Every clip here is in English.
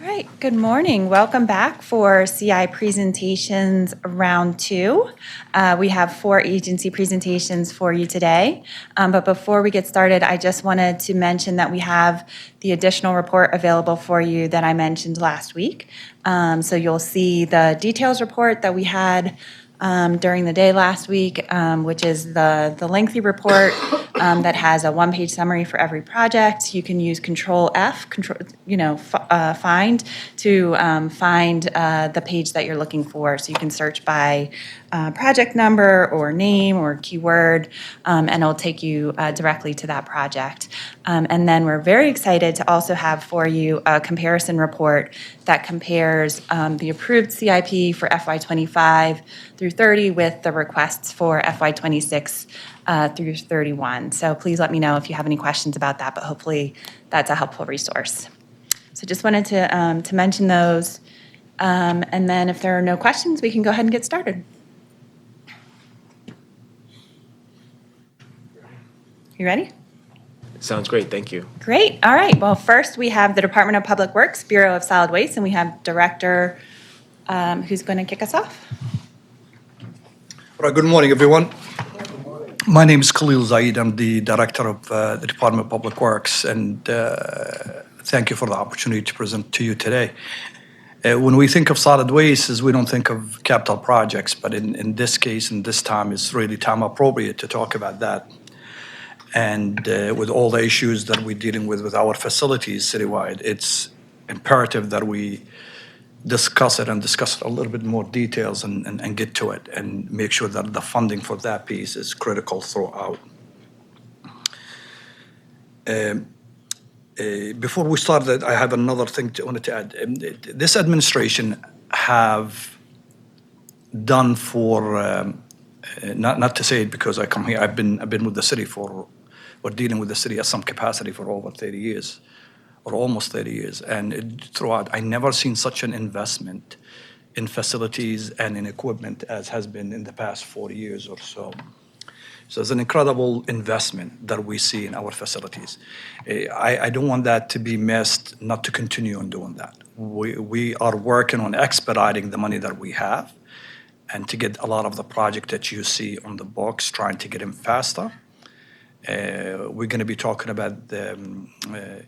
All right, good morning. Welcome back for CI presentations round 2. We have 4 agency presentations for you today. But before we get started, I just wanted to mention that we have the additional report available for you that I mentioned last week. So you'll see the details report that we had during the day last week, which is the lengthy report that has a one-page summary for every project. You can use Control F, find to find the page that you're looking for. So you can search by project number or name or keyword, and it'll take you directly to that project. And then we're very excited to also have for you a comparison report that compares the approved CIP for FY25 through 30 with the requests for FY26 through 31. So please let me know if you have any questions about that, but hopefully that's a helpful resource. So just wanted to mention those. And then if there are no questions, we can go ahead and get started. You ready? Sounds great, thank you. Great, all right. Well, first we have the Department of Public Works, Bureau of Solid Waste, and we have Director who's going to kick us off. All right, good morning, everyone. My name is Khalil Zaid. I'm the Director of the Department of Public Works, and thank you for the opportunity to present to you today. When we think of solid waste, we don't think of capital projects, but in this case, in this time, it's really time appropriate to talk about that. And with all the issues that we're dealing with our facilities citywide, it's imperative that we discuss it a little bit more details and get to it and make sure that the funding for that piece is critical throughout. Before we start, I have another thing I wanted to add. This administration have done for, not to say it because I come here, I've been with the city or dealing with the city at some capacity for over 30 years. Or almost 30 years, and throughout, I never seen such an investment in facilities and in equipment as has been in the past 40 years or so. So it's an incredible investment that we see in our facilities. I don't want that to be missed, not to continue on doing that. We are working on expediting the money that we have and to get a lot of the project that you see on the books, trying to get them faster. We're going to be talking about the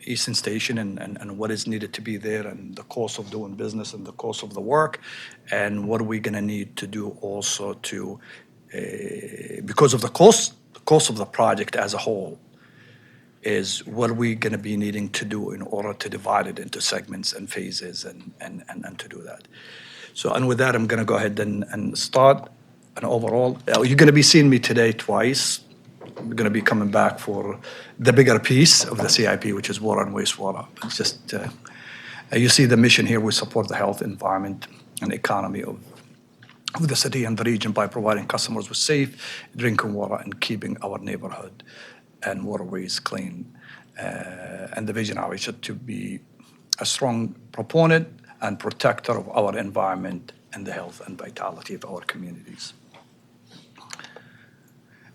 Eastern Station and what is needed to be there and the cost of doing business and the cost of the work and what are we going to need to do also to, because of the cost of the project as a whole, is what are we going to be needing to do in order to divide it into segments and phases and to do that. So, and with that, I'm going to go ahead and start. And overall, you're going to be seeing me today twice. We're going to be coming back for the bigger piece of the CIP, which is water and wastewater. It's just, you see the mission here, we support the health, environment, and economy of the city and the region by providing customers with safe drinking water and keeping our neighborhood and waterways clean. And the vision is to be a strong proponent and protector of our environment and the health and vitality of our communities.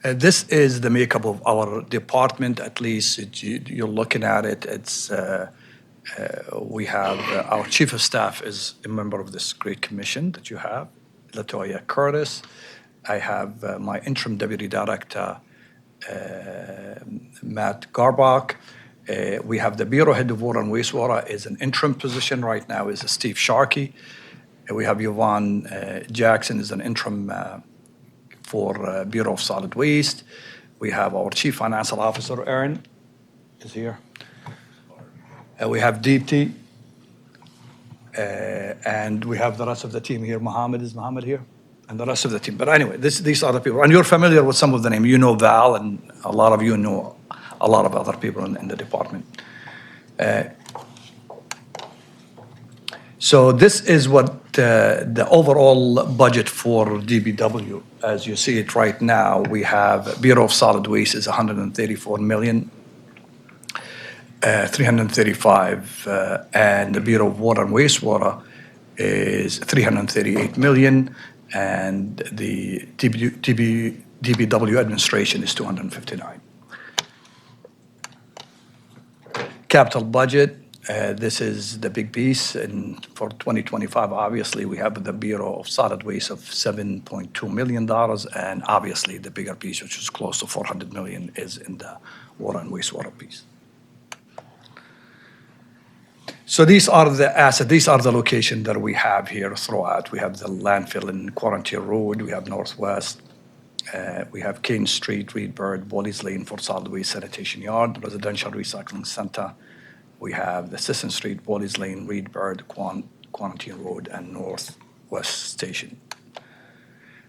This is the makeup of our department, at least you're looking at it. It's we have our chief of staff is a member of this great commission that you have, Latoya Curtis. I have my interim deputy director, Matt Garbach. We have the bureau head of water and wastewater is an interim position right now is Steve Sharkey. We have Yvonne Jackson is an interim for Bureau of Solid Waste. We have our Chief Financial Officer, Aaron, is here. We have Deepti. And we have the rest of the team here. Is Mohammed here? And the rest of the team. But anyway, these are the people. And you're familiar with some of the names. You know Val, and a lot of you know a lot of other people in the department. So this is what the overall budget for DPW, as you see it right now, we have Bureau of Solid Waste is 134 million, 335, and the Bureau of Water and Wastewater is 338 million, and the DPW administration is 259. Capital budget This is the big piece, and for 2025, obviously, we have the Bureau of Solid Waste of $7.2 million, and obviously, the bigger piece, which is close to $400 million, is in the water and wastewater piece. So these are the assets, these are the locations that we have here throughout. We have the landfill in Quarantine Road, we have Northwest, we have Kane Street, Reedbird, Wally's Lane for solid waste sanitation yard, residential recycling center. We have the Sisson Street, Wally's Lane, Reedbird, Quarantine Road, and Northwest Station.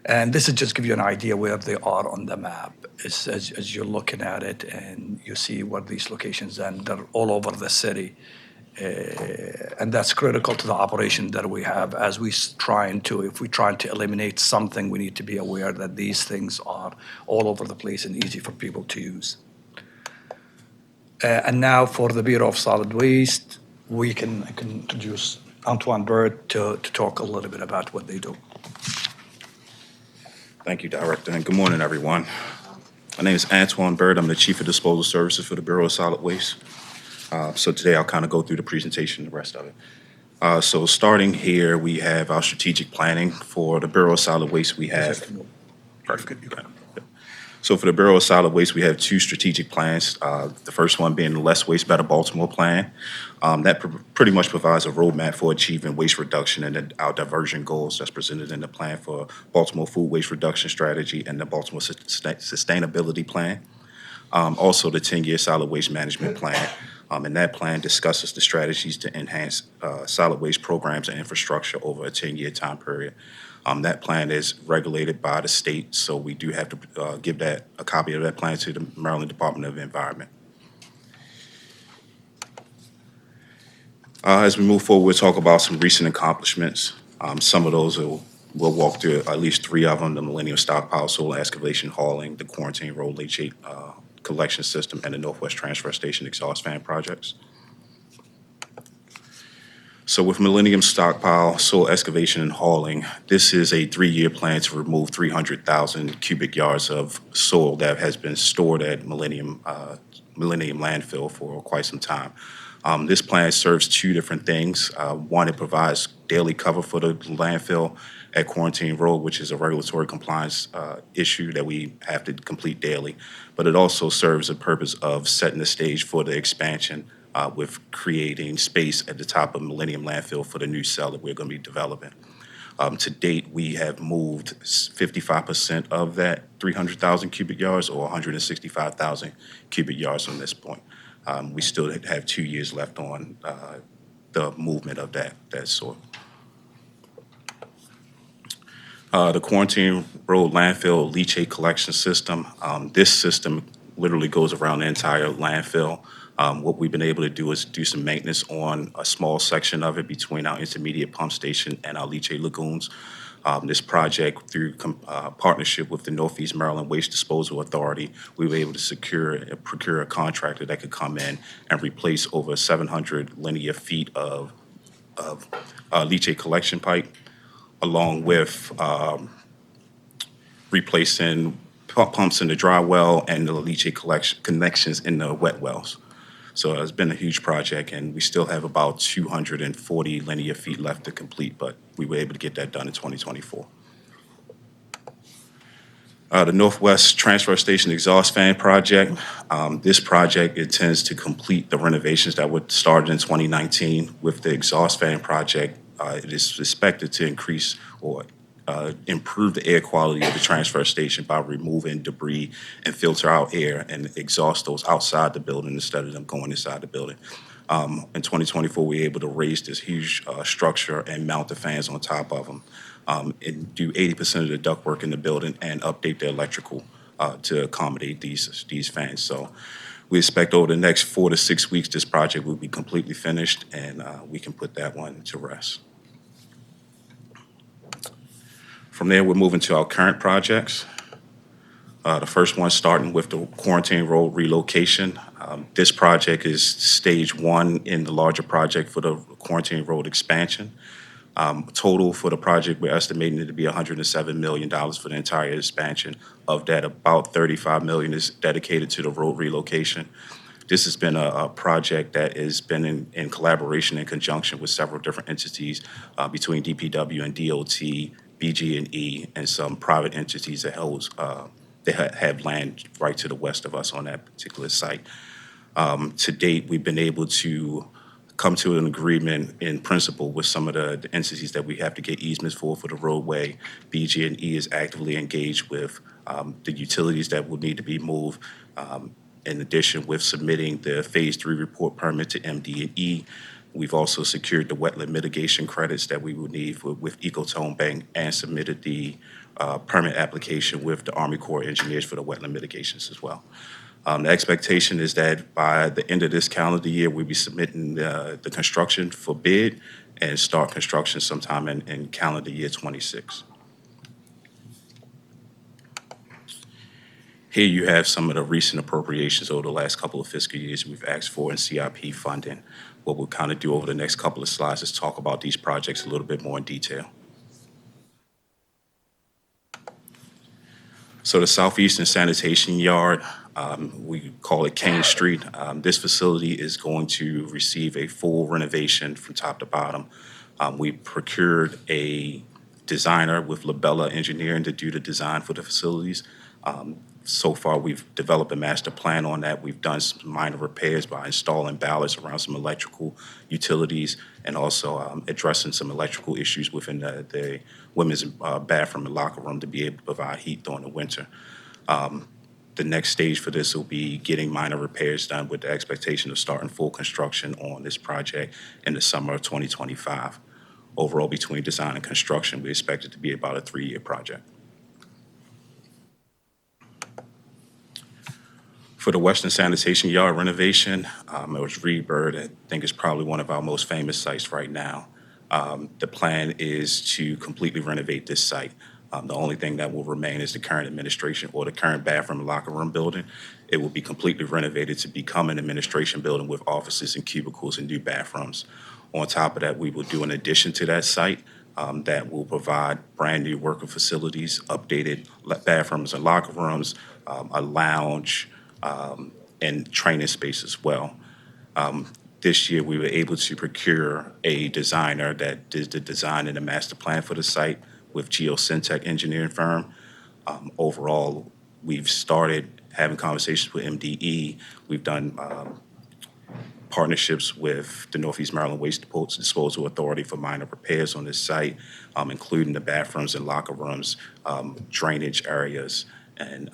And this is just give you an idea where they are on the map. As you're looking at it and you see where these locations are, and they're all over the city. And that's critical to the operation that we have as if we're trying to eliminate something, we need to be aware that these things are all over the place and easy for people to use. And now for the Bureau of Solid Waste, I can introduce Antoine Bird to talk a little bit about what they do. Thank you, Director, and good morning, everyone. My name is Antoine Bird. I'm the Chief of Disposal Services for the Bureau of Solid Waste. So today I'll kind of go through the presentation, the rest of it. So starting here, we have our strategic planning for the Bureau of Solid Waste. We have, perfect. So for the Bureau of Solid Waste, we have two strategic plans. The first one being the Less Waste, Better Baltimore plan. That pretty much provides a roadmap for achieving waste reduction and our diversion goals that's presented in the plan for Baltimore Food Waste Reduction Strategy and the Baltimore Sustainability Plan. Also the 10-year Solid Waste Management Plan. And that plan discusses the strategies to enhance solid waste programs and infrastructure over a 10-year time period. That plan is regulated by the state, so we do have to give a copy of that plan to the Maryland Department of Environment. As we move forward, we'll talk about some recent accomplishments. Some of those we'll walk through at least three of them: the Millennium Stockpile, Soil Excavation Hauling, the Quarantine Road Leachate Collection System, and the Northwest Transfer Station Exhaust Fan projects. So with Millennium Stockpile, Soil Excavation and Hauling, this is a 3-year plan to remove 300,000 cubic yards of soil that has been stored at Millennium landfill for quite some time. This plan serves two different things. One, it provides daily cover for the landfill at Quarantine Road, which is a regulatory compliance issue that we have to complete daily. But it also serves the purpose of setting the stage for the expansion with creating space at the top of Millennium Landfill for the new cell that we're going to be developing. To date, we have moved 55% of that 300,000 cubic yards, or 165,000 cubic yards from this point. We still have 2 years left on the movement of that soil. The Quarantine Road Landfill Leachate Collection System. This system literally goes around the entire landfill. What we've been able to do is do some maintenance on a small section of it between our intermediate pump station and our leachate lagoons. This project, through partnership with the Northeast Maryland Waste Disposal Authority, we were able to procure a contractor that could come in and replace over 700 linear feet of leachate collection pipe, along with replacing pumps in the dry well and the leachate collection connections in the wet wells. So it's been a huge project, and we still have about 240 linear feet left to complete, but we were able to get that done in 2024. The Northwest Transfer Station Exhaust Fan project. This project intends to complete the renovations that were started in 2019. With the exhaust fan project, it is expected to increase or improve the air quality of the transfer station by removing debris and filter out air and exhaust those outside the building instead of them going inside the building. In 2024, we were able to raise this huge structure and mount the fans on top of them, and do 80% of the ductwork in the building and update the electrical to accommodate these fans. So we expect over the next 4 to 6 weeks, this project will be completely finished, and we can put that one to rest. From there, we're moving to our current projects. The first one starting with the Quarantine Road relocation. This project is stage 1 in the larger project for the Quarantine Road expansion. Total for the project, we're estimating it to be $107 million for the entire expansion. Of that, about $35 million is dedicated to the road relocation. This has been a project that has been in collaboration and conjunction with several different entities between DPW and DOT, BG&E, and some private entities that have land right to the west of us on that particular site. To date, we've been able to come to an agreement in principle with some of the entities that we have to get easements for the roadway. BG&E is actively engaged with the utilities that will need to be moved. In addition, with submitting the Phase 3 report permit to MD&E, we've also secured the wetland mitigation credits that we would need with Ecotone Bank and submitted the permit application with the Army Corps of Engineers for the wetland mitigations as well. The expectation is that by the end of this calendar year, we'll be submitting the construction for bid and start construction sometime in calendar year 26. Here you have some of the recent appropriations over the last couple of fiscal years we've asked for in CIP funding. What we'll kind of do over the next couple of slides is talk about these projects a little bit more in detail. So the Southeastern Sanitation Yard, we call it Kane Street. This facility is going to receive a full renovation from top to bottom. We procured a designer with Labella Engineering to do the design for the facilities. So far, we've developed a master plan on that. We've done some minor repairs by installing ballasts around some electrical utilities and also addressing some electrical issues within the women's bathroom and locker room to be able to provide heat during the winter. The next stage for this will be getting minor repairs done with the expectation of starting full construction on this project in the summer of 2025. Overall, between design and construction, we expect it to be about a 3-year project. For the Western Sanitation Yard renovation, it was Reedbird. I think it's probably one of our most famous sites right now. The plan is to completely renovate this site. The only thing that will remain is the current administration or the current bathroom and locker room building. It will be completely renovated to become an administration building with offices and cubicles and new bathrooms. On top of that, we will do an addition to that site that will provide brand new worker facilities, updated bathrooms and locker rooms, a lounge, and training space as well. This year, we were able to procure a designer that did the design and the master plan for the site with Geosyntec engineering firm. Overall, we've started having conversations with MDE. We've done partnerships with the Northeast Maryland Waste Disposal Authority for minor repairs on this site, including the bathrooms and locker rooms, drainage areas, and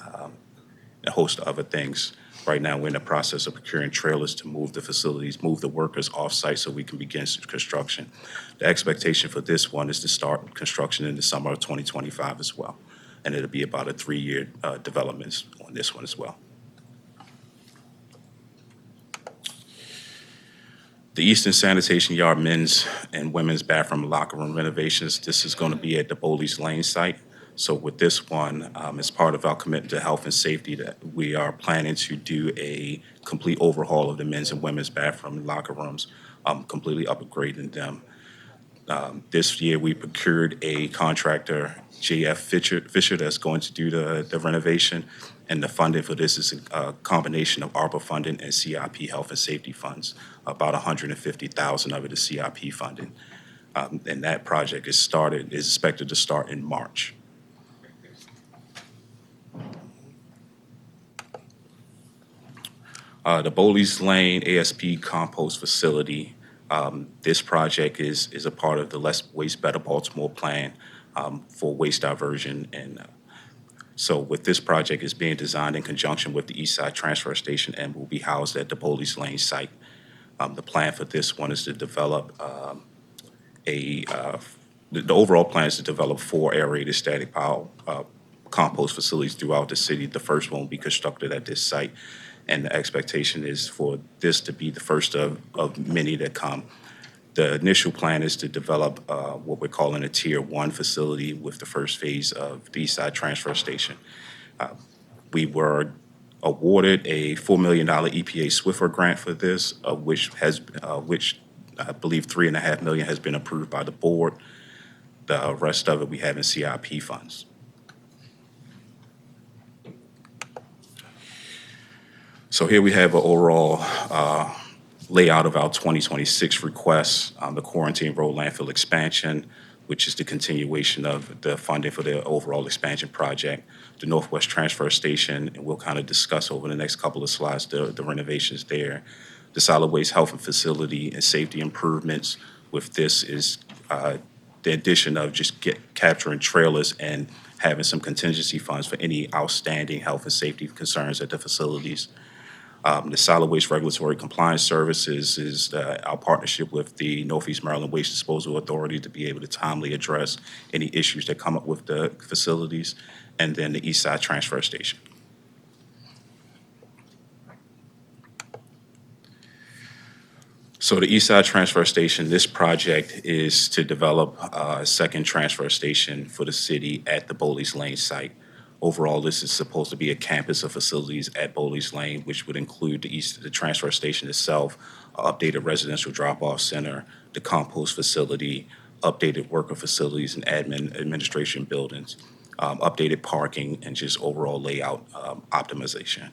a host of other things. Right now, we're in the process of procuring trailers to move the facilities, move the workers off-site so we can begin construction. The expectation for this one is to start construction in the summer of 2025 as well. And it'll be about a 3-year development on this one as well. The Eastern Sanitation Yard men's and women's bathroom and locker room renovations, this is going to be at the Bowleys Lane site. So with this one, as part of our commitment to health and safety, that we are planning to do a complete overhaul of the men's and women's bathroom and locker rooms, completely upgrading them. This year, we procured a contractor, J.F. Fisher, that's going to do the renovation. And the funding for this is a combination of ARPA funding and CIP health and safety funds. About $150,000 of it is CIP funding. And that project is expected to start in March. The Bowleys Lane ASP compost facility, this project is a part of the Less Waste, Better Baltimore plan for waste diversion. And so with this project, it's being designed in conjunction with the Eastside Transfer Station and will be housed at the Bowleys Lane site. The plan for this one is to develop the overall plan is to develop 4 aerated static pile compost facilities throughout the city. The first one will be constructed at this site. And the expectation is for this to be the first of many that come. The initial plan is to develop what we're calling a Tier 1 facility with the first phase of the Eastside Transfer Station. We were awarded a $4 million EPA Swiffer grant for this, which I believe $3.5 million has been approved by the board. The rest of it we have in CIP funds. So here we have an overall layout of our 2026 requests. The Quarantine Road landfill expansion, which is the continuation of the funding for the overall expansion project. The Northwest Transfer Station, and we'll kind of discuss over the next couple of slides the renovations there. The solid waste health and facility and safety improvements. With this is the addition of just capturing trailers and having some contingency funds for any outstanding health and safety concerns at the facilities. The Solid Waste Regulatory Compliance Services is our partnership with the Northeast Maryland Waste Disposal Authority to be able to timely address any issues that come up with the facilities, and then the East Side Transfer Station. So the East Side Transfer Station, this project is to develop a second transfer station for the city at the Bowleys Lane site. Overall, this is supposed to be a campus of facilities at Bowleys Lane, which would include the transfer station itself, updated residential drop-off center, the compost facility, updated worker facilities and administration buildings, updated parking, and just overall layout optimization.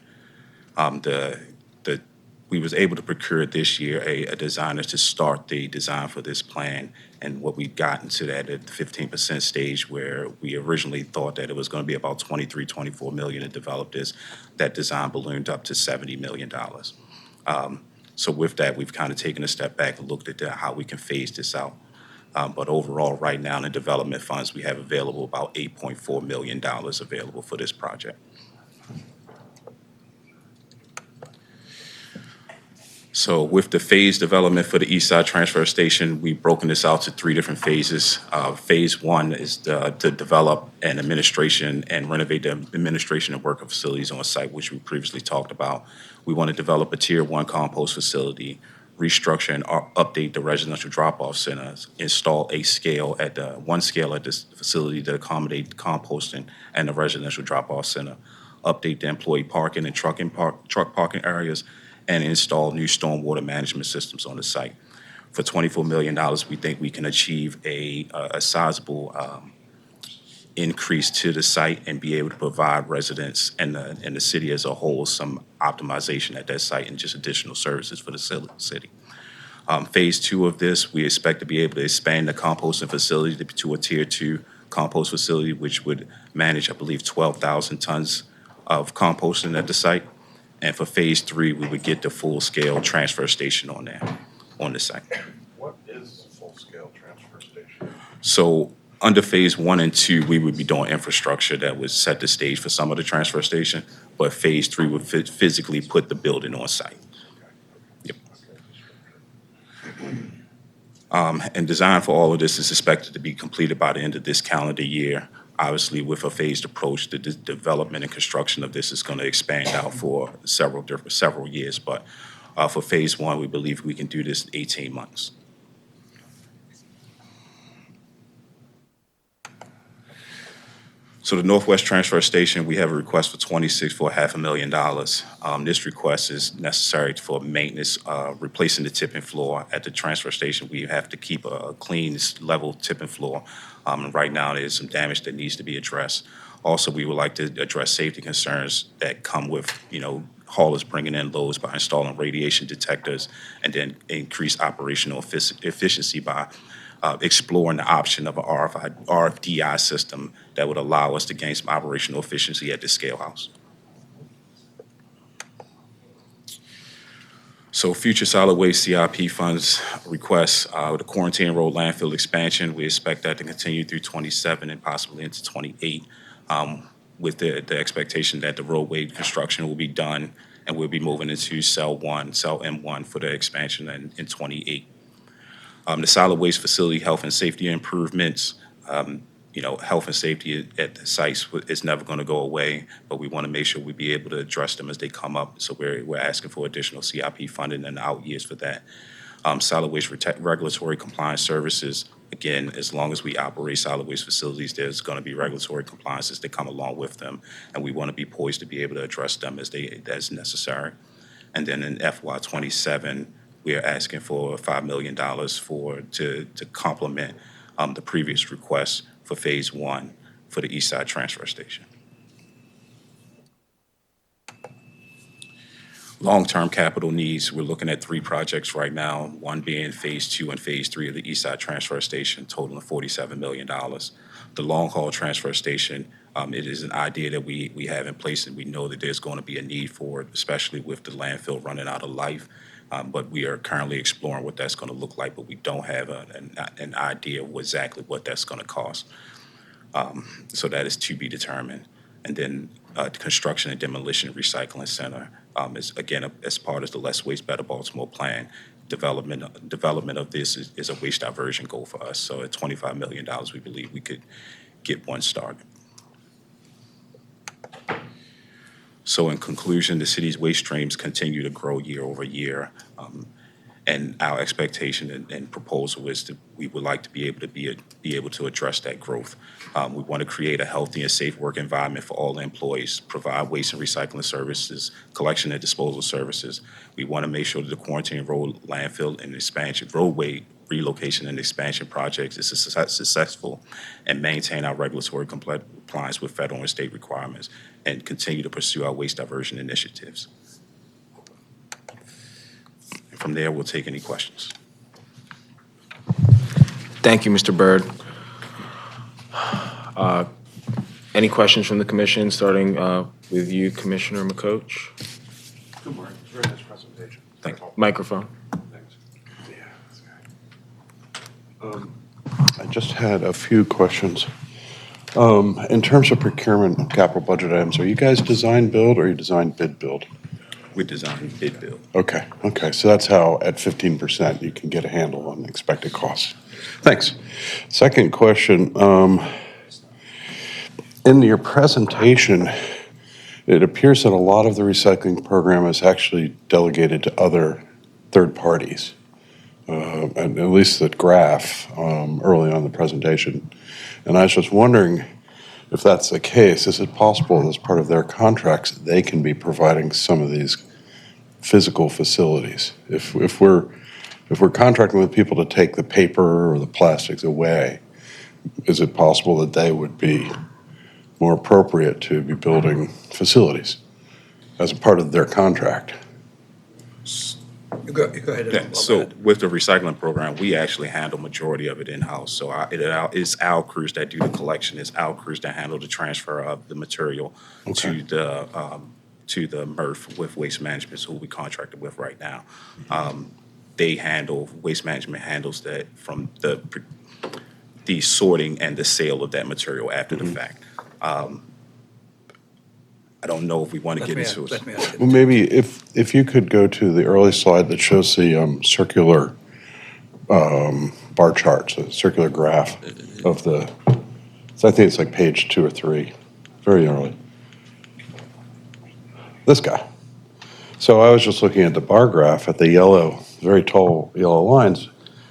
We was able to procure this year a designer to start the design for this plan, and what we got into that at the 15% stage, where we originally thought that it was going to be about 24 million to develop this. That design ballooned up to $70 million. So with that, we've kind of taken a step back and looked at how we can phase this out. But overall, right now in the development funds, we have available about $8.4 million available for this project. So with the phase development for the East Side Transfer Station, we've broken this out to 3 different phases. Phase 1 is to develop an administration and renovate the administration and worker facilities on site, which we previously talked about. We want to develop a Tier 1 compost facility, restructure and update the residential drop-off centers, install one scale at this facility to accommodate the composting and the residential drop-off center, update the employee parking and truck parking areas, and install new stormwater management systems on the site. For $24 million, we think we can achieve a sizable increase to the site and be able to provide residents and the city as a whole some optimization at that site and just additional services for the city. Phase 2 of this, we expect to be able to expand the composting facility to a Tier 2 compost facility, which would manage, I believe, 12,000 tons of composting at the site. And for phase 3, we would get the full-scale transfer station on the site. What is full-scale transfer station? So under phase 1 and 2, we would be doing infrastructure that would set the stage for some of the transfer station, but phase 3 would physically put the building on site. Yep. And design for all of this is expected to be completed by the end of this calendar year. Obviously, with a phased approach, the development and construction of this is going to expand out for several years. But for phase 1, we believe we can do this in 18 months. So the Northwest Transfer Station, we have a request for $500,000. This request is necessary for maintenance, replacing the tipping floor at the transfer station. We have to keep a clean, level tipping floor. And right now, there's some damage that needs to be addressed. Also, we would like to address safety concerns that come with, haulers bringing in loads by installing radiation detectors, and then increase operational efficiency by exploring the option of an RFDI system that would allow us to gain some operational efficiency at the scale house. So future solid waste CIP funds requests, the Quarantine Road landfill expansion, we expect that to continue through 27 and possibly into 28, with the expectation that the roadway construction will be done and we'll be moving into cell M1 for the expansion in 28. The solid waste facility health and safety improvements, health and safety at the sites is never going to go away, but we want to make sure we be able to address them as they come up. So we're asking for additional CIP funding in the out years for that. Solid waste regulatory compliance services, again, as long as we operate solid waste facilities, there's going to be regulatory compliances that come along with them, and we want to be poised to be able to address them as necessary. And then in FY27, we are asking for $5 million to complement the previous request for phase 1 for the East Side Transfer Station. Long-term capital needs, we're looking at 3 projects right now, one being Phase 2 and Phase 3 of the East Side Transfer Station, totaling $47 million. The long-haul transfer station, it is an idea that we have in place, and we know that there's going to be a need for it, especially with the landfill running out of life. But we are currently exploring what that's going to look like, but we don't have an idea of exactly what that's going to cost. So that is to be determined. And then the construction and demolition and recycling center is, again, as part of the Less Waste, Better Baltimore plan. Development of this is a waste diversion goal for us. So at $25 million, we believe we could get one started. So in conclusion, the city's waste streams continue to grow year over year. And our expectation and proposal is that we would like to be able to address that growth. We want to create a healthy and safe work environment for all employees, provide waste and recycling services, collection and disposal services. We want to make sure that the quarantine road landfill and expansion roadway relocation and expansion projects is successful, and maintain our regulatory compliance with federal and state requirements, and continue to pursue our waste diversion initiatives. From there, we'll take any questions. Thank you, Mr. Byrd. Any questions from the commission, starting with you, Commissioner McCoach? Good morning. Very nice presentation. Thank you. Microphone. Thanks. I just had a few questions. In terms of procurement and capital budget items, are you guys design build or are you design bid build? We design bid build. Okay, so that's how at 15% you can get a handle on expected costs. Thanks. Second question, in your presentation, it appears that a lot of the recycling program is actually delegated to other third parties. And at least the graph early on in the presentation. And I was just wondering if that's the case, is it possible that as part of their contracts, they can be providing some of these physical facilities? If we're contracting with people to take the paper or the plastics away, is it possible that they would be more appropriate to be building facilities as a part of their contract? You go ahead. Yeah, so with the recycling program, we actually handle majority of it in-house. So it's our crews that do the collection. It's our crews that handle the transfer of the material to the MRF with Waste Management, who we contracted with right now. Waste Management handles that from the sorting and the sale of that material after the fact. I don't know if we want to get into it. Well, maybe if you could go to the early slide that shows the circular bar charts, the circular graph of the, so I think it's like page 2 or 3, very early. This guy. So I was just looking at the bar graph at the yellow, very tall yellow lines,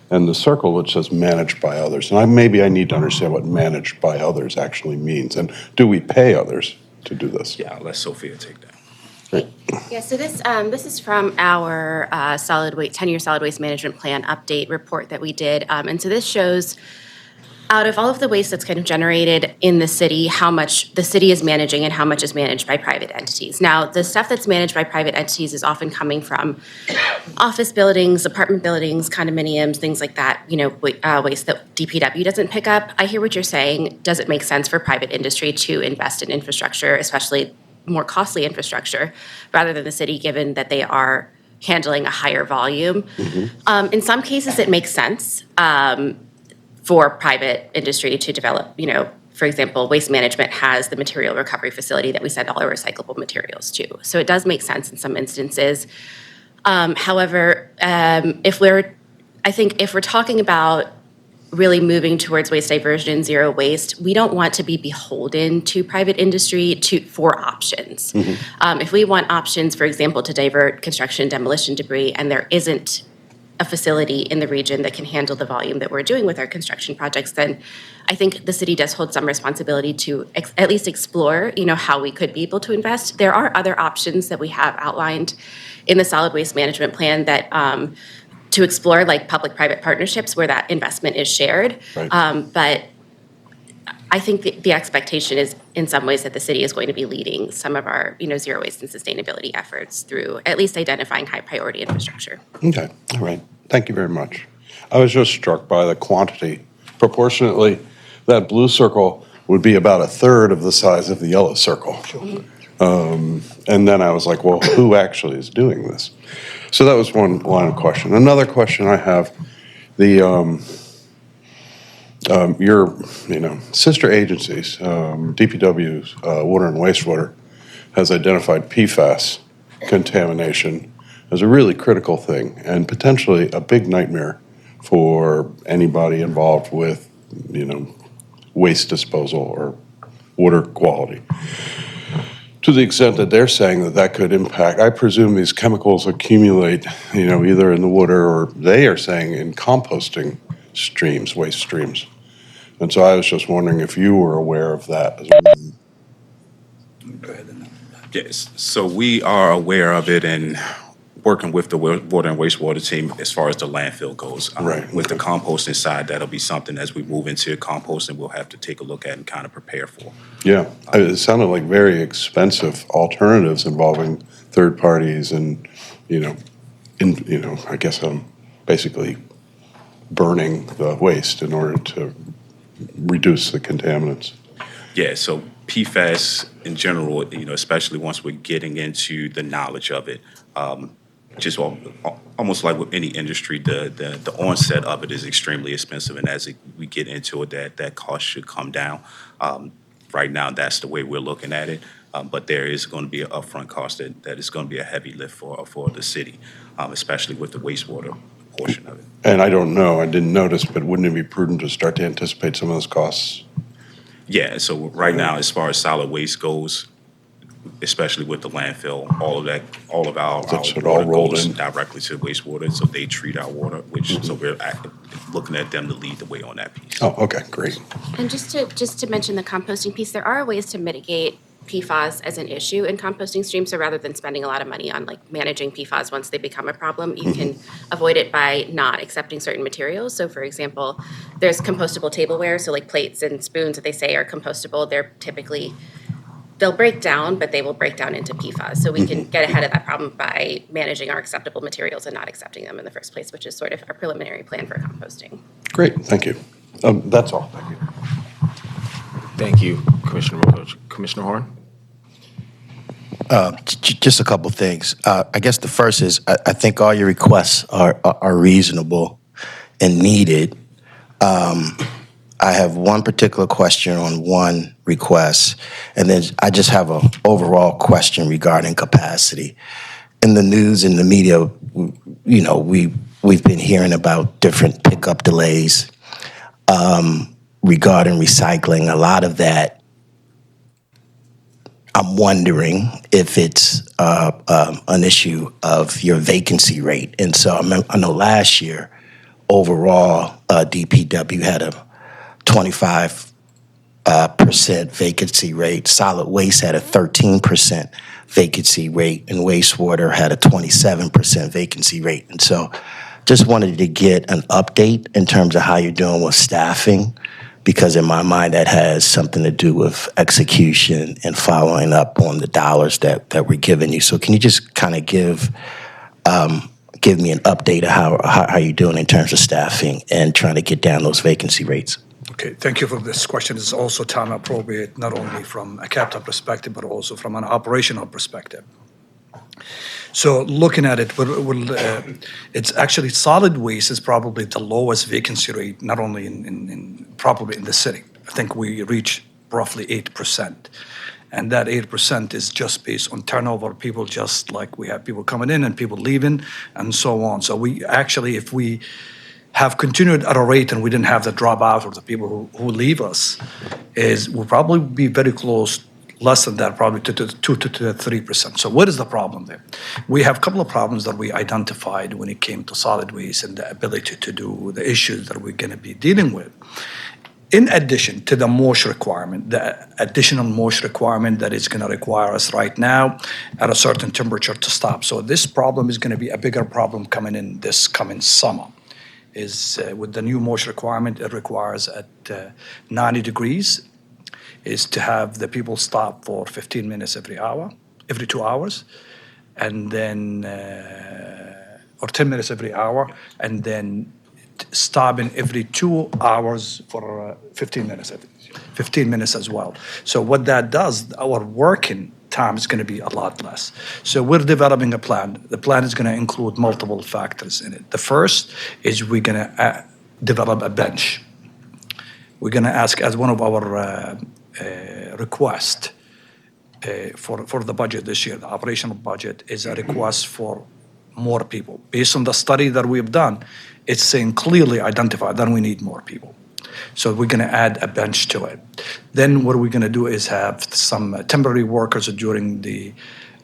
and the circle which says managed by others. And maybe I need to understand what managed by others actually means. And do we pay others to do this? Yeah, I'll let Sophia take that. Great. Yeah, so this is from our 10-year solid waste management plan update report that we did. And so this shows out of all of the waste that's kind of generated in the city, how much the city is managing and how much is managed by private entities. Now, the stuff that's managed by private entities is often coming from office buildings, apartment buildings, condominiums, things like that, waste that DPW doesn't pick up. I hear what you're saying. Does it make sense for private industry to invest in infrastructure, especially more costly infrastructure, rather than the city, given that they are handling a higher volume? Mm-hmm. In some cases, it makes sense for private industry to develop, for example, Waste Management has the material recovery facility that we send all our recyclable materials to. So it does make sense in some instances. However, if we're talking about really moving towards waste diversion and zero waste, we don't want to be beholden to private industry for options. Mm-hmm. If we want options, for example, to divert construction and demolition debris, and there isn't a facility in the region that can handle the volume that we're doing with our construction projects, then I think the city does hold some responsibility to at least explore, how we could be able to invest. There are other options that we have outlined in the solid waste management plan that to explore, like public-private partnerships where that investment is shared. Right. But I think the expectation is, in some ways, that the city is going to be leading some of our, zero waste and sustainability efforts through at least identifying high priority infrastructure. Okay, all right. Thank you very much. I was just struck by the quantity. Proportionately, that blue circle would be about a third of the size of the yellow circle. And then I was like, well, who actually is doing this? So that was one line of question. Another question I have, your, sister agencies, DPW's Water and Wastewater has identified PFAS contamination as a really critical thing and potentially a big nightmare for anybody involved with, waste disposal or water quality. To the extent that they're saying that that could impact, I presume these chemicals accumulate, either in the water or they are saying in composting streams, waste streams. And so I was just wondering if you were aware of that as well. Go ahead. Yes, so we are aware of it and working with the water and wastewater team as far as the landfill goes. Right, With the composting side, that'll be something as we move into composting, we'll have to take a look at and kind of prepare for. Yeah, it sounded like very expensive alternatives involving third parties and, I guess basically burning the waste in order to reduce the contaminants. Yeah, so PFAS in general, especially once we're getting into the knowledge of it, just almost like with any industry, the onset of it is extremely expensive, and as we get into it, that cost should come down. Right now, that's the way we're looking at it, but there is going to be an upfront cost that is going to be a heavy lift for the city, especially with the wastewater portion of it. And I don't know, I didn't notice, but wouldn't it be prudent to start to anticipate some of those costs? Yeah, so right now, as far as solid waste goes, especially with the landfill, all of our That should water all roll goes in. directly to wastewater, so they treat our water, so we're looking at them to lead the way on that piece. Oh, okay, great. And just to mention the composting piece, there are ways to mitigate PFAS as an issue in composting streams. So rather than spending a lot of money on managing PFAS once they become a problem, you can avoid it by not accepting certain materials. So for example, there's compostable tableware, so plates and spoons that they say are compostable. They'll break down, but they will break down into PFAS. So we can get ahead of that problem by managing our acceptable materials and not accepting them in the first place, which is sort of our preliminary plan for composting. Great, thank you. That's all, thank you. Thank you, Commissioner McCoach. Commissioner Horn? Just a couple things. I guess the first is I think all your requests are reasonable and needed. I have one particular question on one request, and then I just have an overall question regarding capacity. In the news, in the media, we've been hearing about different pickup delays regarding recycling. A lot of that, I'm wondering if it's an issue of your vacancy rate. And so I know last year, overall, DPW had a 25% vacancy rate. Solid waste had a 13% vacancy rate, and wastewater had a 27% vacancy rate. And so just wanted to get an update in terms of how you're doing with staffing, because in my mind that has something to do with execution and following up on the dollars that we're giving you. So can you just kind of give me an update of how you're doing in terms of staffing and trying to get down those vacancy rates? Okay, thank you for this question. It's also time appropriate, not only from a capital perspective, but also from an operational perspective. So looking at it, it's actually solid waste is probably the lowest vacancy rate, not only probably in the city. I think we reach roughly 8%. And that 8% is just based on turnover, people just like we have people coming in and people leaving and so on. So we actually, if we have continued at a rate and we didn't have the dropout or the people who leave us, we'll probably be very close, less than that, probably to 2 to 3%. So what is the problem there? We have a couple of problems that we identified when it came to solid waste and the ability to do the issues that we're going to be dealing with. In addition to the MOSH requirement, the additional MOSH requirement that is going to require us right now at a certain temperature to stop. So this problem is going to be a bigger problem coming in this coming summer. With the new MOSH requirement, it requires at 90 degrees is to have the people stop for 15 minutes every 2 hours, and then, or 10 minutes every hour, and then stopping every 2 hours for 15 minutes, 15 minutes as well. So what that does, our working time is going to be a lot less. So we're developing a plan. The plan is going to include multiple factors in it. The first is we're going to develop a bench. We're going to ask, as one of our requests for the budget this year, the operational budget is a request for more people. Based on the study that we've done, it's saying clearly identified that we need more people. So we're going to add a bench to it. Then what we're going to do is have some temporary workers during the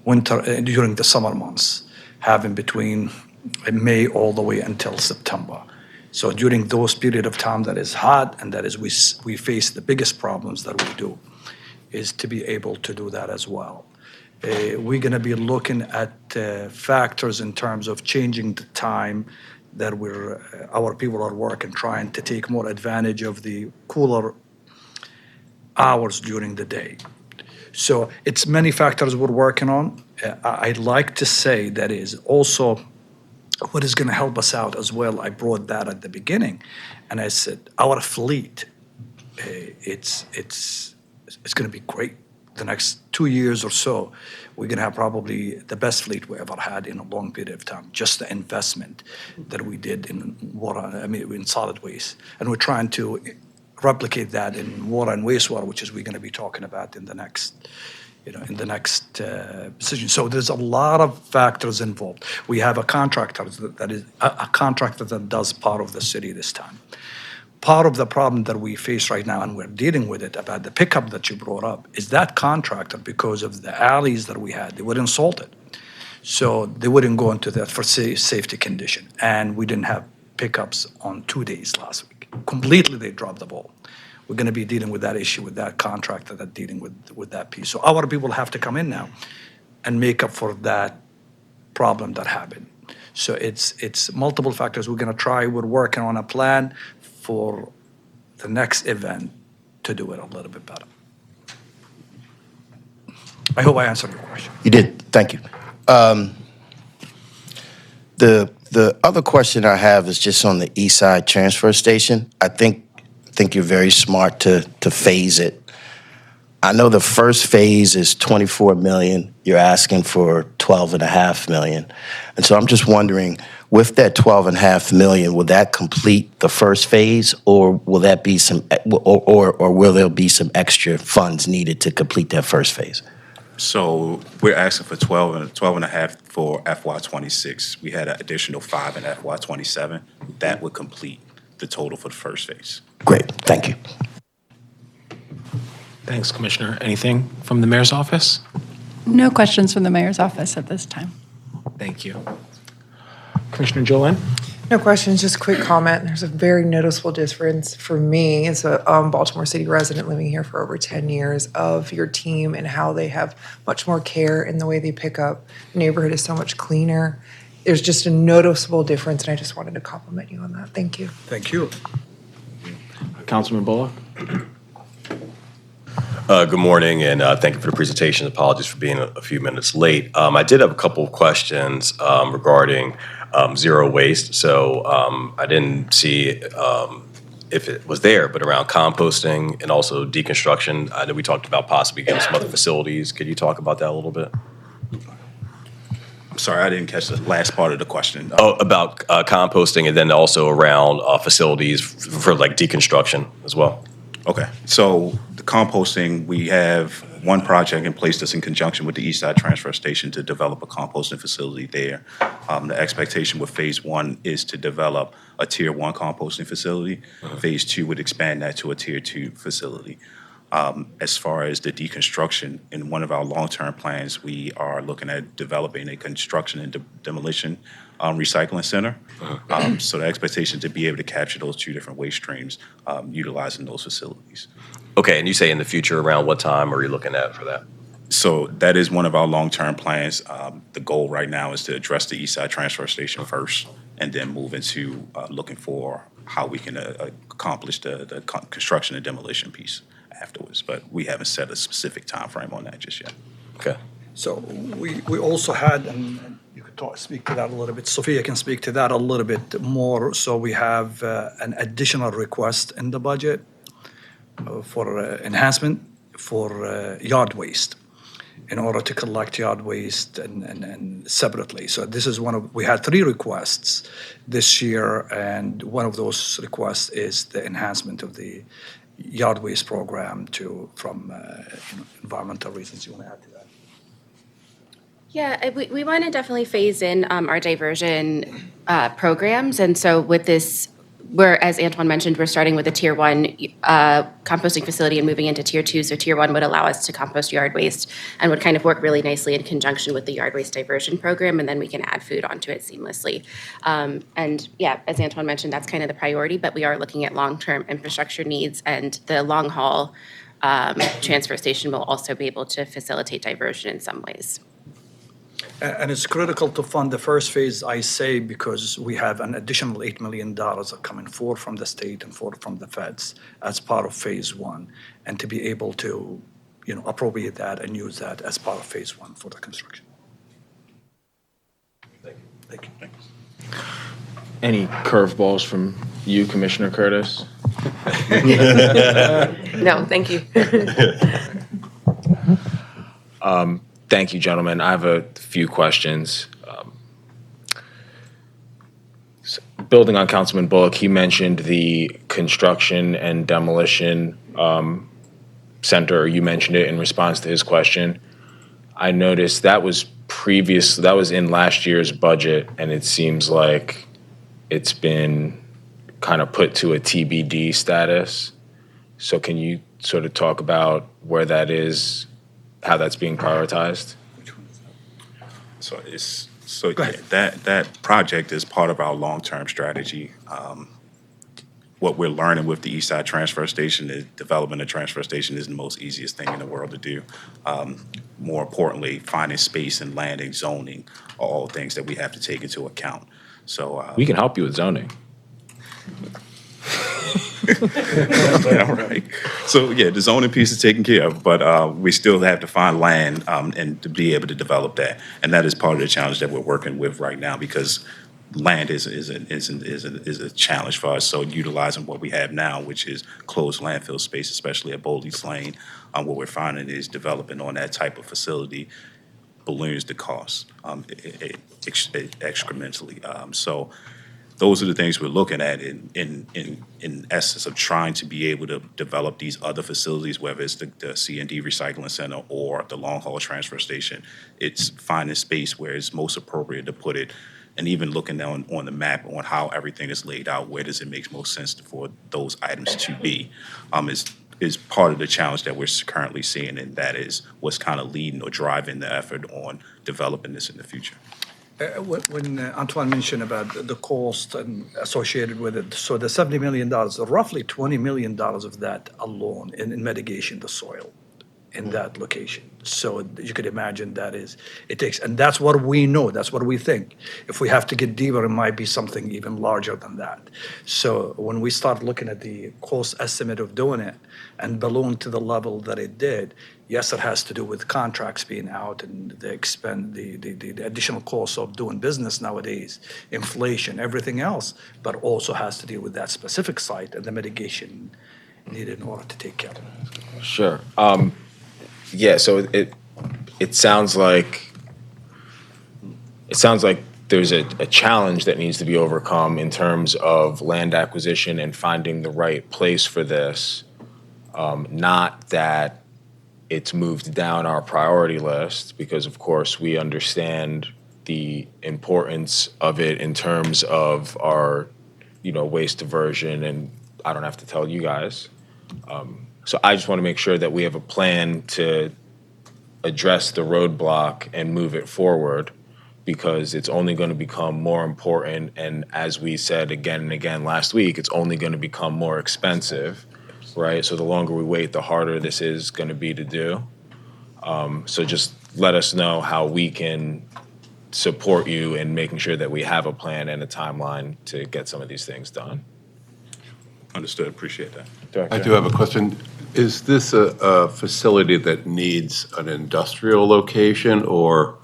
winter, during the summer months, having between May all the way until September. So during those period of time that is hot and that is we face the biggest problems that we do, is to be able to do that as well. We're going to be looking at factors in terms of changing the time that our people are working, trying to take more advantage of the cooler hours during the day. So it's many factors we're working on. I'd like to say that is also what is going to help us out as well. I brought that at the beginning, and I said our fleet, it's going to be great. The next 2 years or so, we're going to have probably the best fleet we ever had in a long period of time. Just the investment that we did in in solid waste, and we're trying to replicate that in water and wastewater, which is we're going to be talking about in the next, decision. So there's a lot of factors involved. We have a contractor that is a contractor that does part of the city this time. Part of the problem that we face right now, and we're dealing with it about the pickup that you brought up, is that contractor, because of the alleys that we had, they were insulted. So they wouldn't go into that for safety condition. And we didn't have pickups on 2 days last week. Completely, they dropped the ball. We're going to be dealing with that issue with that contractor that's dealing with that piece. So our people have to come in now and make up for that problem that happened. So it's multiple factors. We're working on a plan for the next event to do it a little bit better. I hope I answered your question. You did. Thank you. The other question I have is just on the East Side Transfer Station. I think you're very smart to phase it. I know the first phase is $24 million. You're asking for $12.5 million. And so I'm just wondering, with that $12.5 million, will that complete the first phase, or will that be or will there be some extra funds needed to complete that first phase? So we're asking for 12.5 for FY26. We had an additional 5 in FY27. That would complete the total for the first phase. Great, thank you. Thanks, Commissioner. Anything from the mayor's office? No questions from the mayor's office at this time. Thank you. Commissioner Jolene? No questions, just a quick comment. There's a very noticeable difference for me as a Baltimore City resident living here for over 10 years of your team and how they have much more care in the way they pick up. The neighborhood is so much cleaner. There's just a noticeable difference, and I just wanted to compliment you on that. Thank you. Thank you. Councilman Bullock? Good morning, and thank you for the presentation. Apologies for being a few minutes late. I did have a couple of questions regarding zero waste. So I didn't see if it was there, but around composting and also deconstruction. I know we talked about possibly getting some other facilities. Could you talk about that a little bit? I'm sorry, I didn't catch the last part of the question. About composting, and then also around facilities for like deconstruction as well. Okay, so the composting, we have one project in place that's in conjunction with the East Side Transfer Station to develop a composting facility there. The expectation with Phase 1 is to develop a Tier 1 composting facility. Phase 2 would expand that to a Tier 2 facility. As far as the deconstruction, in one of our long-term plans, we are looking at developing a construction and demolition recycling center. So the expectation is to be able to capture those two different waste streams utilizing those facilities. Okay, and you say in the future, around what time are you looking at for that? So that is one of our long-term plans. The goal right now is to address the East Side Transfer Station first, and then move into looking for how we can accomplish the construction and demolition piece afterwards. But we haven't set a specific time frame on that just yet. Okay. So we also had, and you could speak to that a little bit, Sophia can speak to that a little bit more. So we have an additional request in the budget for enhancement for yard waste in order to collect yard waste and separately. So this is we had 3 requests this year, and one of those requests is the enhancement of the yard waste program from environmental reasons. You want to add to that? Yeah, we want to definitely phase in our diversion programs. And so with this, as Antoine mentioned, we're starting with a Tier 1 composting facility and moving into Tier 2. So Tier 1 would allow us to compost yard waste and would kind of work really nicely in conjunction with the yard waste diversion program, and then we can add food onto it seamlessly. And yeah, as Antoine mentioned, that's kind of the priority, but we are looking at long-term infrastructure needs, and the long-haul transfer station will also be able to facilitate diversion in some ways. And it's critical to fund the first phase, I say, because we have an additional $8 million coming, 4 from the state and 4 from the feds as part of phase 1, and to be able to, appropriate that and use that as part of phase 1 for the construction. Thank you. Any curveballs from you, Commissioner Curtis? No, thank you. Thank you, gentlemen. I have a few questions. Building on Councilman Bullock, he mentioned the construction and demolition center, or you mentioned it in response to his question. I noticed that was in last year's budget, and it seems like it's been kind of put to a TBD status. So can you sort of talk about where that is, how that's being prioritized? So that project is part of our long-term strategy. What we're learning with the East Side Transfer Station is developing a transfer station isn't the most easiest thing in the world to do. More importantly, finding space and land and zoning are all things that we have to take into account. So We can help you with zoning. all right. So yeah, the zoning piece is taken care of, but we still have to find land and to be able to develop that, and that is part of the challenge that we're working with right now, because land is a challenge for us. So utilizing what we have now, which is closed landfill space, especially at Boldy's Lane, what we're finding is developing on that type of facility balloons the cost excrementally. So those are the things we're looking at in essence of trying to be able to develop these other facilities, whether it's the C&D Recycling Center or the long haul transfer station. It's finding space where it's most appropriate to put it, and even looking on the map on how everything is laid out, where does it make most sense for those items to be, is part of the challenge that we're currently seeing, and that is what's kind of leading or driving the effort on developing this in the future. When Antoine mentioned about the cost and associated with it, so the $70 million, roughly $20 million of that alone in mitigation the soil in that location. So you could imagine it takes, and that's what we know, that's what we think. If we have to get deeper, it might be something even larger than that. So when we start looking at the cost estimate of doing it and balloon to the level that it did, yes, it has to do with contracts being out and the additional costs of doing business nowadays, inflation, everything else, but also has to do with that specific site and the mitigation needed in order to take care of it. Sure. Yeah, so it sounds like there's a challenge that needs to be overcome in terms of land acquisition and finding the right place for this. Not that it's moved down our priority list, because of course we understand the importance of it in terms of our, waste diversion, and I don't have to tell you guys. So I just want to make sure that we have a plan to address the roadblock and move it forward, because it's only going to become more important. And as we said again and again last week, it's only going to become more expensive, right? So the longer we wait, the harder this is going to be to do. So just let us know how we can support you in making sure that we have a plan and a timeline to get some of these things done. Understood, appreciate that. Director? I do have a question. Is this a facility that needs an industrial location, or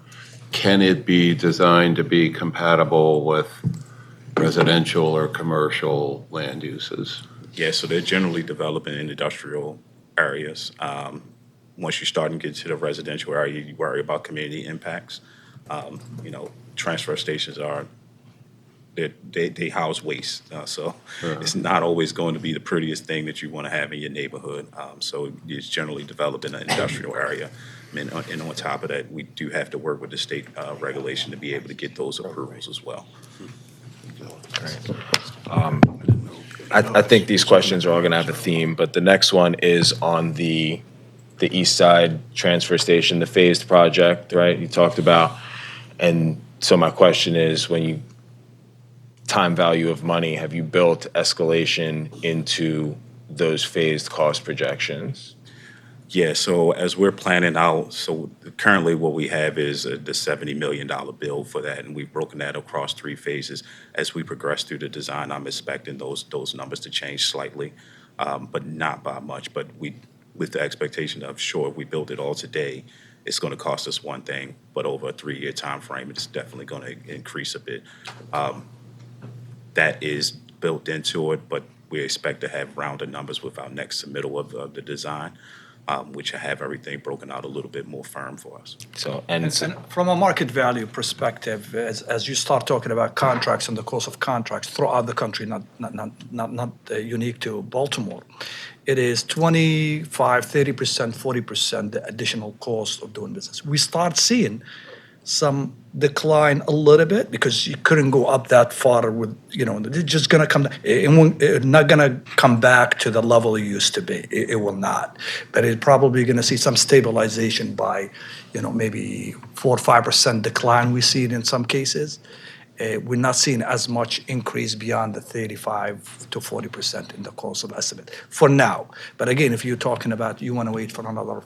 can it be designed to be compatible with residential or commercial land uses? Yeah, so they're generally developing in industrial areas. Once you start and get to the residential area, you worry about community impacts. You know, transfer stations are, they house waste. So it's not always going to be the prettiest thing that you want to have in your neighborhood. So it's generally developed in an industrial area. And on top of that, we do have to work with the state regulation to be able to get those approvals as well. I think these questions are all going to have a theme, but the next one is on the east side transfer station, the phased project, right, you talked about. And so my question is, when you, time value of money, have you built escalation into those phased cost projections? Yeah, so as we're planning out, so currently what we have is the $70 million bill for that, and we've broken that across 3 phases. As we progress through the design, I'm expecting those numbers to change slightly, but not by much. But with the expectation of, sure, if we build it all today, it's going to cost us one thing, but over a 3-year time frame, it's definitely going to increase a bit. That is built into it, but we expect to have rounded numbers with our next submittal of the design, which have everything broken out a little bit more firm for us. So, And from a market value perspective, as you start talking about contracts and the cost of contracts throughout the country, not unique to Baltimore, it is 25, 30%, 40% the additional cost of doing business. We start seeing some decline a little bit because you couldn't go up that far with, it's just gonna come, it's not gonna come back to the level it used to be. It will not. But it's probably gonna see some stabilization by, maybe 4 or 5% decline we see it in some cases. We're not seeing as much increase beyond the 35 to 40% in the cost of estimate for now. But again, if you're talking about you wanna wait for another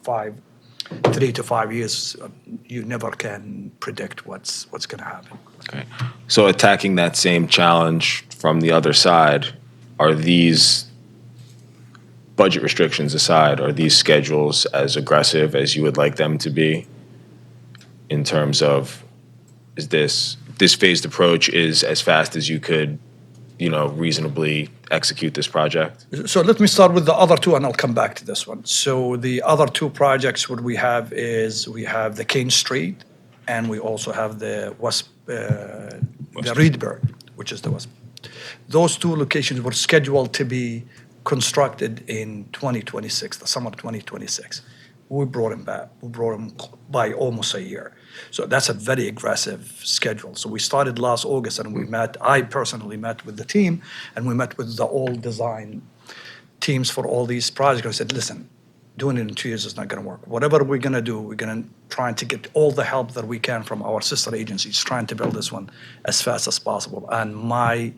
3 to 5 years, you never can predict what's going to happen. okay. So attacking that same challenge from the other side, are these budget restrictions aside, are these schedules as aggressive as you would like them to be? In terms of, is this phased approach is as fast as you could, reasonably execute this project? So let me start with the other 2, and I'll come back to this one. So the other 2 projects, what we have is we have the Kane Street, and we also have the the Reedburg, which is the West. Those 2 locations were scheduled to be constructed in 2026, the summer of 2026. We brought them back. We brought them by almost a year. So that's a very aggressive schedule. So we started last August, and I personally met with the team, and we met with the all design teams for all these projects. I said, listen, doing it in 2 years is not going to work. Whatever we're going to do, we're going to try to get all the help that we can from our sister agencies, trying to build this one as fast as possible. And my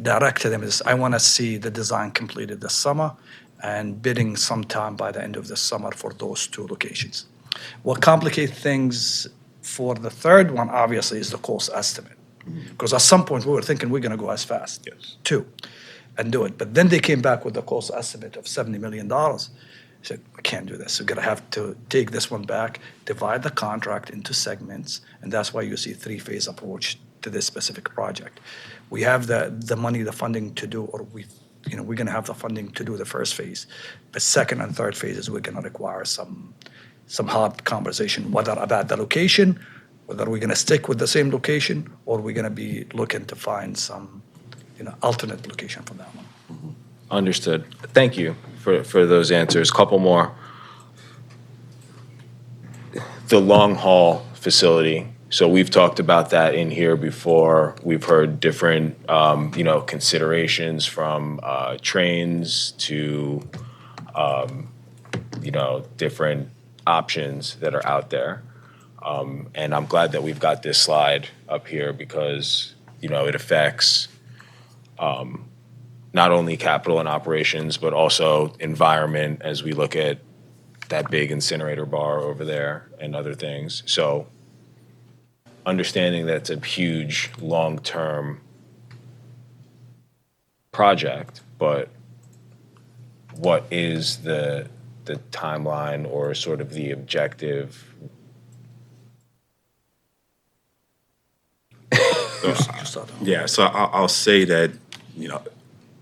direct to them is, I want to see the design completed this summer and bidding sometime by the end of the summer for those 2 locations. What complicates things for the third one, obviously, is the cost estimate. Because at some point, we were thinking we're going to go as fast, too, and do it. But then they came back with the cost estimate of $70 million. I said, we can't do this. We're going to have to take this one back, divide the contract into segments, and that's why you see 3-phase approach to this specific project. We have the money, the funding to do, or we're going to have the funding to do the first phase. But second and third phases, we're going to require some hard conversation, whether about the location, whether we're going to stick with the same location, or we're going to be looking to find some, alternate location for that one. Understood. Thank you for those answers. Couple more. The long haul facility. So we've talked about that in here before. We've heard different, considerations from trains to, different options that are out there. And I'm glad that we've got this slide up here because, it affects not only capital and operations, but also environment as we look at that big incinerator bar over there and other things. So understanding that it's a huge long-term project, but what is the timeline or sort of the objective? Yeah, so I'll say that,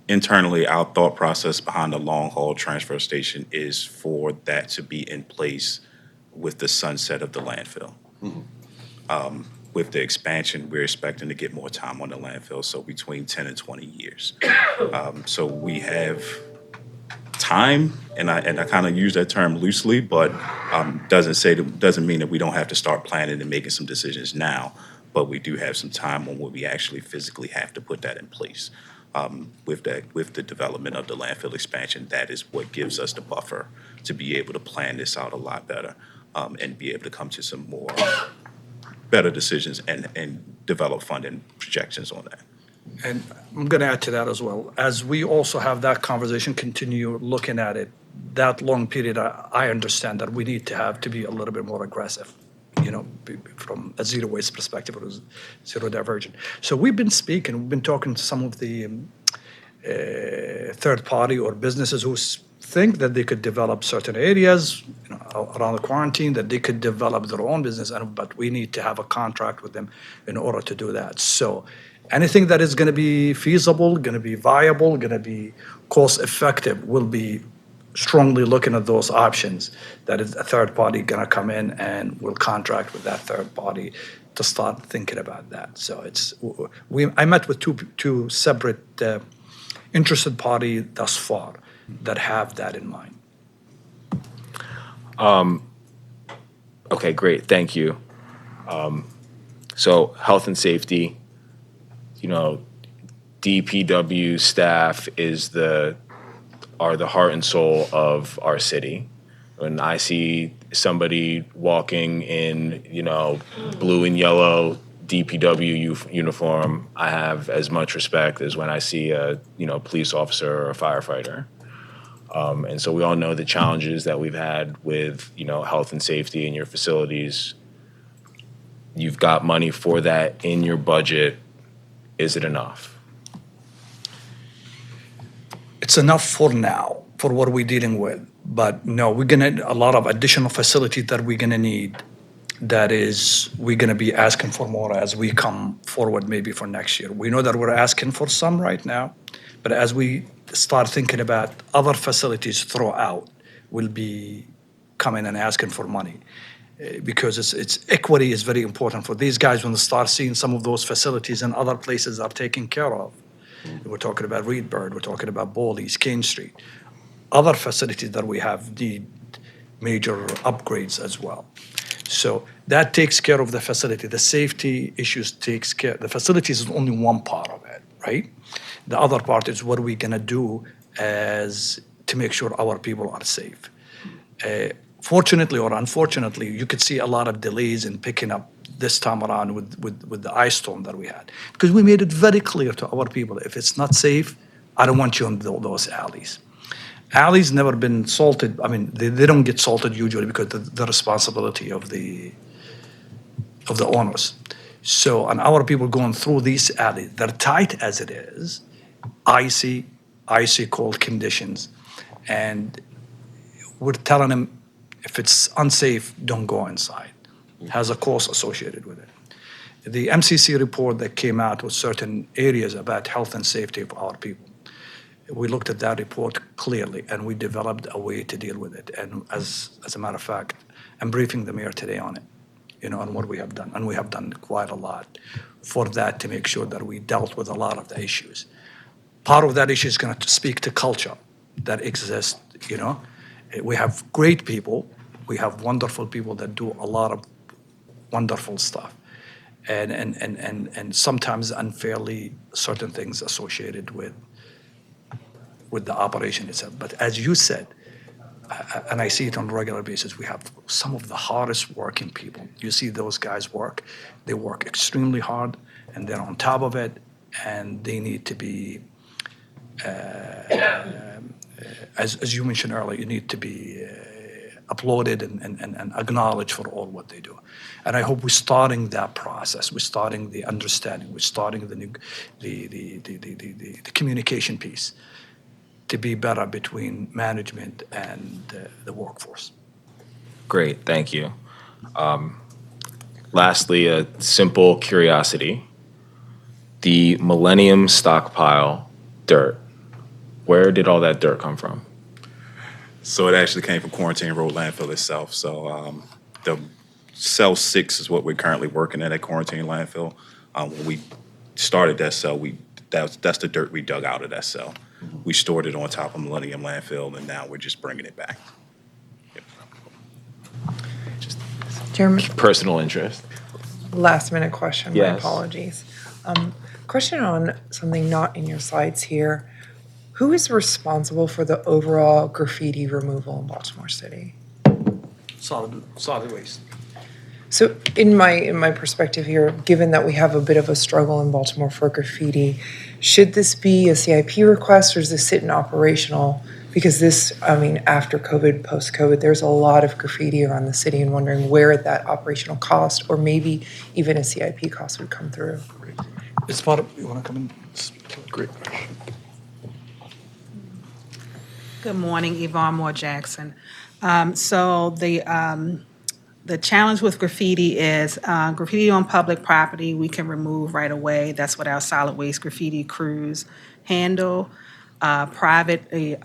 internally, our thought process behind the long-haul transfer station is for that to be in place with the sunset of the landfill. With the expansion, we're expecting to get more time on the landfill, so between 10 and 20 years. So we have time, and I kind of use that term loosely, but doesn't mean that we don't have to start planning and making some decisions now. But we do have some time on when we actually physically have to put that in place. With the development of the landfill expansion, that is what gives us the buffer to be able to plan this out a lot better, and be able to come to some more better decisions and develop funding projections on that. And I'm going to add to that as well. As we also have that conversation, continue looking at it, that long period, I understand that we need to be a little bit more aggressive, from a zero waste perspective or zero diversion. So we've been talking to some of the third party or businesses who think that they could develop certain areas around the quarantine, that they could develop their own business, but we need to have a contract with them in order to do that. So anything that is going to be feasible, going to be viable, going to be cost effective, will be strongly looking at those options. That is a third party going to come in and will contract with that third party to start thinking about that. So I met with two separate interested parties thus far that have that in mind. Okay, great, thank you. So health and safety, DPW staff are the heart and soul of our city. When I see somebody walking in, blue and yellow DPW uniform, I have as much respect as when I see a, police officer or a firefighter. And so we all know the challenges that we've had with, health and safety in your facilities. You've got money for that in your budget. Is it enough? It's enough for now, for what we're dealing with. But no, we're going to, a lot of additional facilities that we're going to need, we're going to be asking for more as we come forward maybe for next year. We know that we're asking for some right now, but as we start thinking about other facilities throughout, we'll be coming and asking for money. Because it's equity is very important for these guys when they start seeing some of those facilities and other places are taken care of. We're talking about Reedbird, we're talking about Bowley's, King Street. Other facilities that we have need major upgrades as well. So that takes care of the facility. The safety issues takes care. The facilities is only one part of it, right? The other part is what we're gonna do to make sure our people are safe. Fortunately or unfortunately, you could see a lot of delays in picking up this time around with the ice storm that we had. Because we made it very clear to our people, if it's not safe, I don't want you in those alleys. Alleys never been salted. I mean, they don't get salted usually because the responsibility of the owners. So, and our people going through these alleys, they're tight as it is, icy cold conditions. And we're telling them, if it's unsafe, don't go inside. It has a cost associated with it. The MCC report that came out with certain areas about health and safety of our people, we looked at that report clearly and we developed a way to deal with it. And as a matter of fact, I'm briefing the mayor today on it, on what we have done. And we have done quite a lot for that to make sure that we dealt with a lot of the issues. Part of that issue is going to speak to culture that exists, We have great people. We have wonderful people that do a lot of wonderful stuff. And sometimes unfairly certain things associated with the operation itself. But as you said, and I see it on a regular basis, we have some of the hardest working people. You see those guys work. They work extremely hard and they're on top of it, and they need to be as you mentioned earlier, you need to be applauded and acknowledged for all what they do. And I hope we're starting that process. We're starting the understanding. We're starting the communication piece. to be better between management and the workforce. Great, thank you. Lastly, a simple curiosity. The Millennium stockpile dirt, where did all that dirt come from? So it actually came from Quarantine Road landfill itself. So the cell 6 is what we're currently working at Quarantine landfill. When we started that cell, that's the dirt we dug out of that cell. We stored it on top of Millennium landfill, and now we're just bringing it back. Chairman, Personal interest. last minute question, my Yes. apologies. Question on something not in your slides here. Who is responsible for the overall graffiti removal in Baltimore City? Solid waste. So in my perspective here, given that we have a bit of a struggle in Baltimore for graffiti, should this be a CIP request or does this sit in operational? Because this, I mean, after COVID, post-COVID, there's a lot of graffiti around the city and wondering where that operational cost or maybe even a CIP cost would come through. It's part of, you want to come in? Great. Good morning, Yvonne Moore Jackson. So the challenge with graffiti is graffiti on public property we can remove right away. That's what our solid waste graffiti crews handle. Privately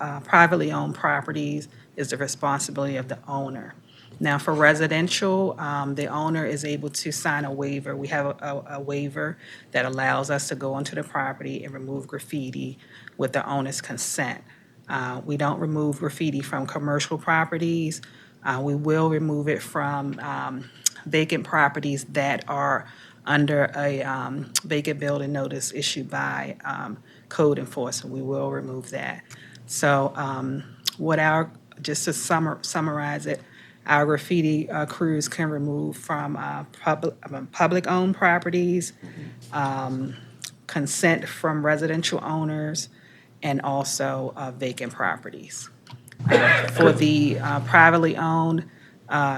owned properties is the responsibility of the owner. Now, for residential, the owner is able to sign a waiver. We have a waiver that allows us to go onto the property and remove graffiti with the owner's consent. We don't remove graffiti from commercial properties. We will remove it from vacant properties that are under a vacant building notice issued by code enforcement. We will remove that. So just to summarize it, our graffiti crews can remove from public-owned properties, consent from residential owners, and also vacant properties. For the privately owned,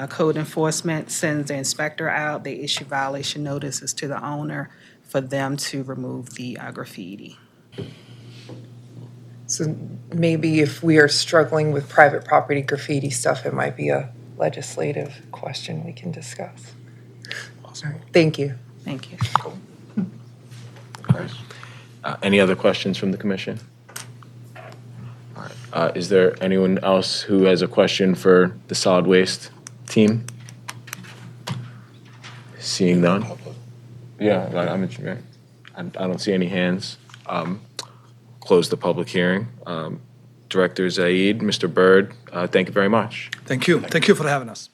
code enforcement sends the inspector out. They issue violation notices to the owner for them to remove the graffiti. So maybe if we are struggling with private property graffiti stuff, it might be a legislative question we can discuss. All right, thank you. Thank you. Any other questions from the commission? All right. Is there anyone else who has a question for the solid waste team? Seeing none? Yeah, I don't see any hands. Close the public hearing. Director Zaid, Mr. Byrd, thank you very much. Thank you. Thank you for having us.